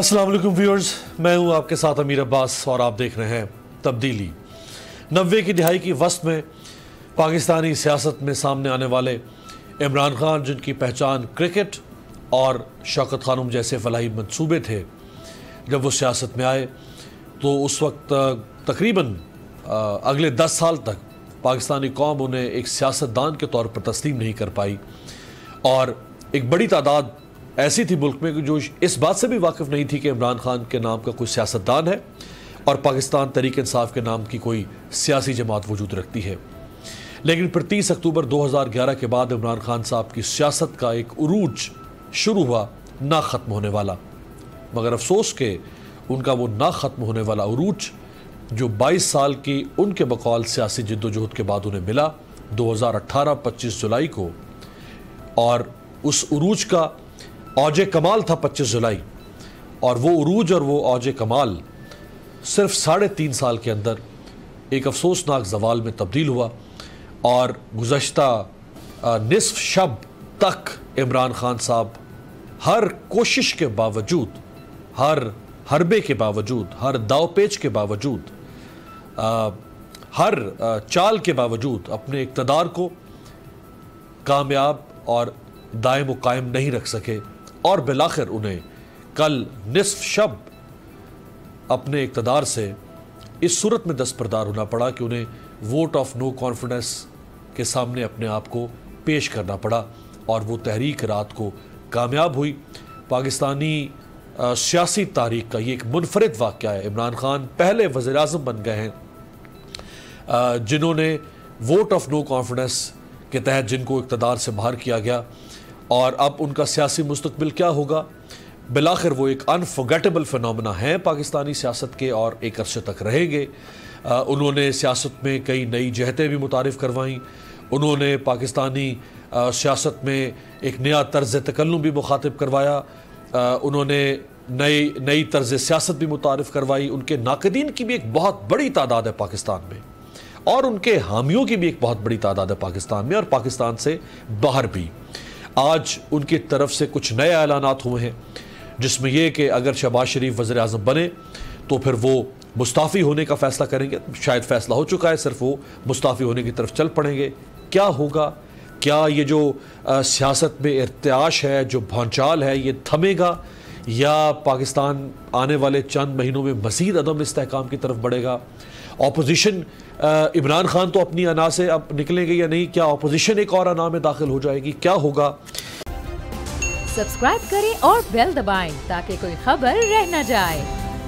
अस्सलाम वालेकुम व्यूअर्स, मैं हूं आपके साथ अमीर अब्बास और आप देख रहे हैं तब्दीली। 90 की दिहाई की वस्त में पाकिस्तानी सियासत में सामने आने वाले इमरान खान, जिनकी पहचान क्रिकेट और शौकत खानम जैसे फलाही मंसूबे थे, जब वो सियासत में आए तो उस वक्त तकरीबन अगले 10 साल तक पाकिस्तानी कौम उन्हें एक सियासतदान के तौर पर तस्लीम नहीं कर पाई और एक बड़ी तादाद ऐसी थी मुल्क में जो इस बात से भी वाकिफ़ नहीं थी कि इमरान खान के नाम का कोई सियासतदान है और पाकिस्तान तहरीक इंसाफ के नाम की कोई सियासी जमात वजूद रखती है। लेकिन फिर 30 अक्टूबर 2011 के बाद इमरान खान साहब की सियासत का एक उरूज शुरू हुआ, ना ख़त्म होने वाला। मगर अफसोस के उनका वो ना ख़त्म होने वाला उरूज जो 22 साल की उनके बकौल सियासी जद्दोजहद के बाद उन्हें मिला 2018 25 जुलाई को, और उस उरूज का औजे कमाल था 25 जुलाई, और वो उरूज और वो औजे कमाल सिर्फ 3.5 साल के अंदर एक अफसोसनाक जवाल में तब्दील हुआ। और गुज़श्ता निसफ शब तक इमरान खान साहब हर कोशिश के बावजूद, हर हरबे के बावजूद, हर दावपेच के बावजूद, हर चाल के बावजूद अपने इक़्तिदार को कामयाब और दायम व कायम नहीं रख सके, और बिलाखिर उन्हें कल निसफ शब अपने इक़्तिदार से इस सूरत में दस्तबरदार होना पड़ा कि उन्हें वोट ऑफ नो कॉन्फिडेंस के सामने अपने आप को पेश करना पड़ा, और वो तहरीक रात को कामयाब हुई। पाकिस्तानी सियासी तारीख का ये एक मुनफरिद वाक़या है। इमरान खान पहले वज़ीर-ए-आज़म बन गए हैं जिन्होंने वोट ऑफ नो कॉन्फिडेंस के तहत जिनको इक़्तिदार से बाहर किया गया, और अब उनका सियासी मुस्तक़बिल क्या होगा। बिलाखिर वो एक अनफॉरगेटेबल फिनोमेना है पाकिस्तानी सियासत के और एक अरसे तक रहेंगे। उन्होंने सियासत में कई नई जहतें भी मुतारिफ़ करवाईं। उन्होंने पाकिस्तानी सियासत में एक नया तर्ज़ तकल्लुम भी मुखातिब करवाया। उन्होंने नई तर्ज़ सियासत भी मुतारिफ़ करवाई। उनके नाक़दीन की भी एक बहुत बड़ी तादाद है पाकिस्तान में, और उनके हामियों की भी एक बहुत बड़ी तादाद है पाकिस्तान में और पाकिस्तान से बाहर भी। आज उनकी तरफ से कुछ नए ऐलानात हुए हैं, जिसमें यह कि अगर शहबाज शरीफ वज़ीर-ए-आज़म बने तो फिर वो मुस्ताफ़ी होने का फ़ैसला करेंगे। शायद फ़ैसला हो चुका है, सिर्फ वो मुस्ताफ़ी होने की तरफ चल पड़ेंगे। क्या होगा? क्या ये जो सियासत में इर्तियाश है, जो भौचाल है, ये थमेगा, या पाकिस्तान आने वाले चंद महीनों में मज़ीद अदम इस्तेहकाम की तरफ बढ़ेगा? अपोजिशन, इमरान खान तो अपनी अना से अब निकलेंगे या नहीं? क्या अपोजिशन एक और अना में दाखिल हो जाएगी? क्या होगा? सब्सक्राइब करें और बेल दबाएं ताकि कोई खबर रह न जाए।